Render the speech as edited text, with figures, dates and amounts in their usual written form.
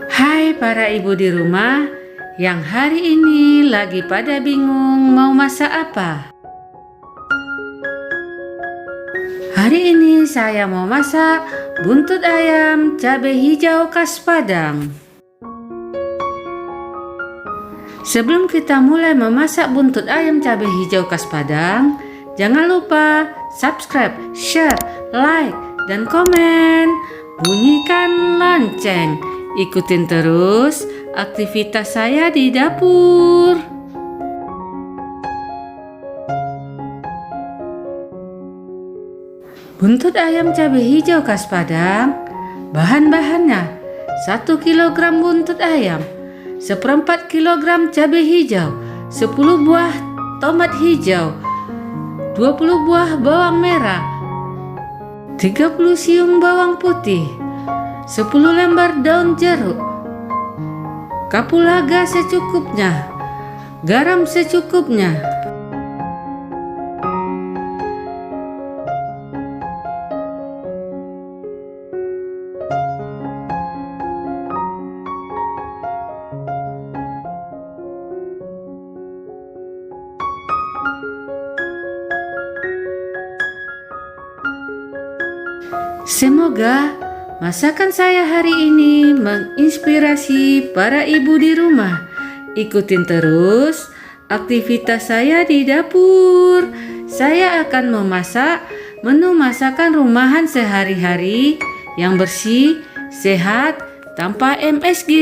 Hai para ibu di rumah yang hari ini lagi pada bingung mau masak apa. Hari ini saya mau masak buntut ayam cabai hijau khas Padang. Sebelum kita mulai memasak buntut ayam cabai hijau khas Padang, jangan lupa subscribe, share, like, dan komen. Bunyikan lonceng. Ikutin terus aktivitas saya di dapur. Buntut ayam cabai hijau khas Padang. Bahan-bahannya: 1 kg buntut ayam, 1/4 kg cabai hijau, 10 buah tomat hijau, 20 buah bawang merah, 30 siung bawang putih, 10 lembar daun jeruk, kapulaga secukupnya, garam secukupnya. Semoga masakan saya hari ini menginspirasi para ibu di rumah. Ikutin terus aktivitas saya di dapur. Saya akan memasak menu masakan rumahan sehari-hari yang bersih, sehat, tanpa MSG.